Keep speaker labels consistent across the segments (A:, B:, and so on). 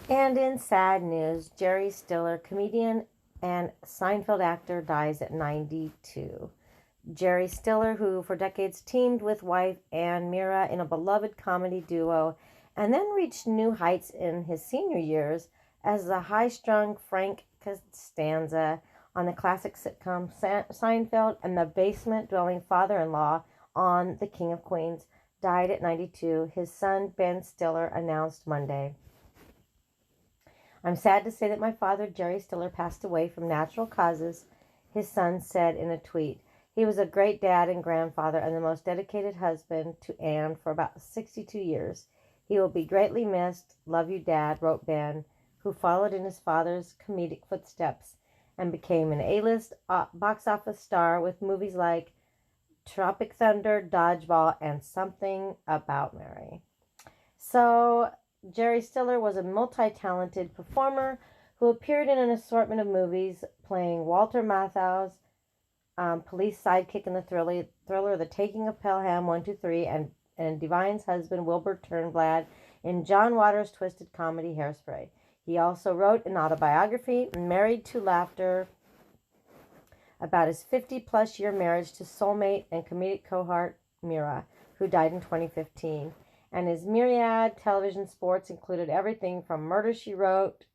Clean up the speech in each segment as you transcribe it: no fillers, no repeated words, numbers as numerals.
A: And in sad news, Jerry Stiller, comedian and Seinfeld actor, dies at 92. Jerry Stiller, who for decades teamed with wife Ann Mira in a beloved comedy duo, and then reached new heights in his senior years as the high-strung Frank Costanza on the classic sitcom Seinfeld and the basement-dwelling father-in-law on The King of Queens, died at 92, his son Ben Stiller announced Monday. I'm sad to say that my father, Jerry Stiller, passed away from natural causes, his son said in a tweet. He was a great dad and grandfather and the most dedicated husband to Anne for about 62 years. He will be greatly missed. Love you, Dad, wrote Ben, who followed in his father's comedic footsteps and became an A-list box office star with movies like Tropic Thunder, Dodgeball, and Something About Mary. So, Jerry Stiller was a multi-talented performer who appeared in an assortment of movies, playing Walter Matthau's police sidekick in the thriller The Taking of Pelham 123, and Divine's husband Wilbur Turnblad in John Waters' twisted comedy Hairspray. He also wrote an autobiography, Married to Laughter, about his 50-plus year marriage to soulmate and comedic cohort Mira, who died in 2015. And his myriad television sports included everything from Murder, She Wrote,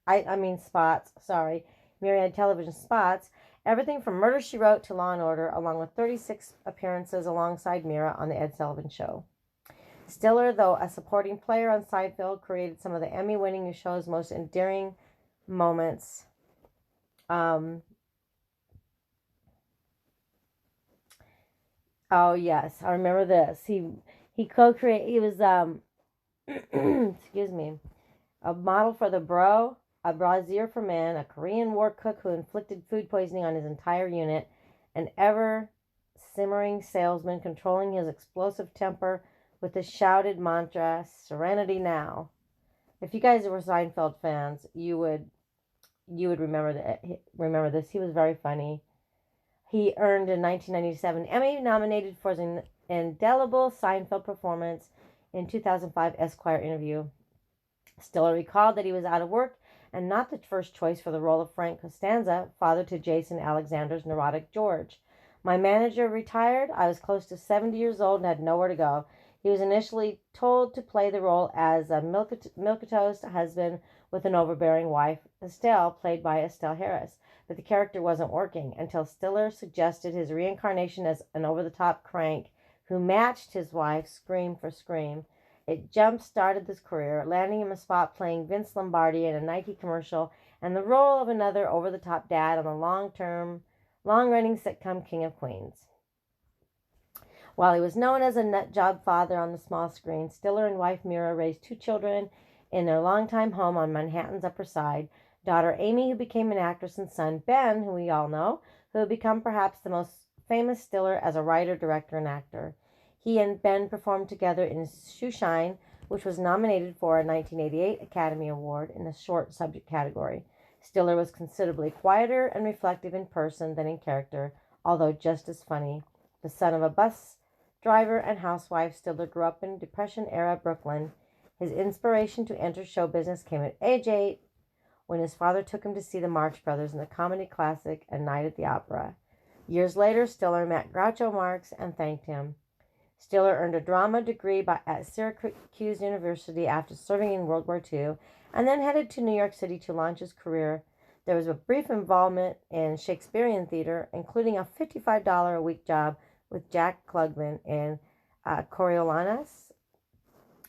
A: myriad television spots, everything from Murder, She Wrote to Law & Order, along with 36 appearances alongside Mira on The Ed Sullivan Show. Stiller, though a supporting player on Seinfeld, created some of the Emmy-winning show's most endearing moments. Oh yes, I remember this. He co-created. He was excuse me, a model for the Bro, a brazier for men, a Korean War cook who inflicted food poisoning on his entire unit, an ever-simmering salesman controlling his explosive temper with the shouted mantra, "Serenity now." If you guys were Seinfeld fans, you would remember this. He was very funny. He earned a 1997 Emmy, nominated for his indelible Seinfeld performance in 2005 Esquire interview. Stiller recalled that he was out of work and not the first choice for the role of Frank Costanza, father to Jason Alexander's neurotic George. My manager retired. I was close to 70 years old and had nowhere to go. He was initially told to play the role as a milquetoast husband with an overbearing wife, Estelle, played by Estelle Harris. But the character wasn't working until Stiller suggested his reincarnation as an over-the-top crank who matched his wife scream for scream. It jump-started his career, landing him a spot playing Vince Lombardi in a Nike commercial and the role of another over-the-top dad on the long-running sitcom King of Queens. While he was known as a nut job father on the small screen, Stiller and wife Mira raised two children in their longtime home on Manhattan's Upper Side. Daughter Amy, who became an actress, and son Ben, who we all know, who had become perhaps the most famous Stiller as a writer, director, and actor. He and Ben performed together in Shoeshine, which was nominated for a 1988 Academy Award in the short subject category. Stiller was considerably quieter and reflective in person than in character, although just as funny. The son of a bus driver and housewife, Stiller grew up in Depression-era Brooklyn. His inspiration to enter show business came at age 8, when his father took him to see the Marx Brothers in the comedy classic A Night at the Opera. Years later, Stiller met Groucho Marx and thanked him. Stiller earned a drama degree at Syracuse University after serving in World War II, and then headed to New York City to launch his career. There was a brief involvement in Shakespearean theater, including a $55 a week job with Jack Klugman in Coriolanus,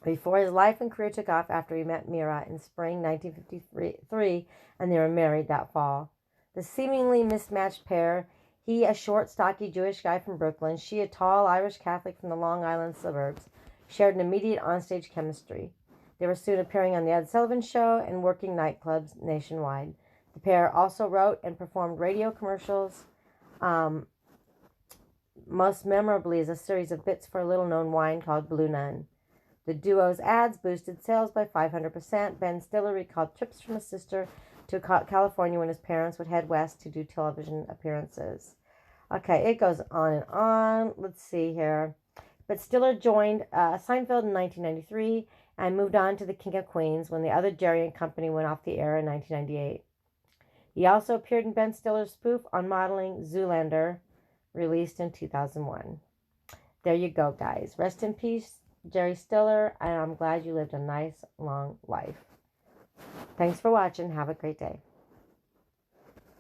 A: before his life and career took off after he met Mira in spring 1953, and they were married that fall. The seemingly mismatched pair, he a short, stocky Jewish guy from Brooklyn, she a tall Irish Catholic from the Long Island suburbs, shared an immediate onstage chemistry. They were soon appearing on The Ed Sullivan Show and working nightclubs nationwide. The pair also wrote and performed radio commercials, most memorably as a series of bits for a little-known wine called Blue Nun. The duo's ads boosted sales by 500%. Ben Stiller recalled trips from his sister to California when his parents would head west to do television appearances. Okay, it goes on and on. Let's see here. But Stiller joined Seinfeld in 1993 and moved on to The King of Queens when the other Jerry and Company went off the air in 1998. He also appeared in Ben Stiller's spoof on modeling Zoolander, released in 2001. There you go, guys. Rest in peace, Jerry Stiller, and I'm glad you lived a nice, long life. Thanks for watching. Have a great day.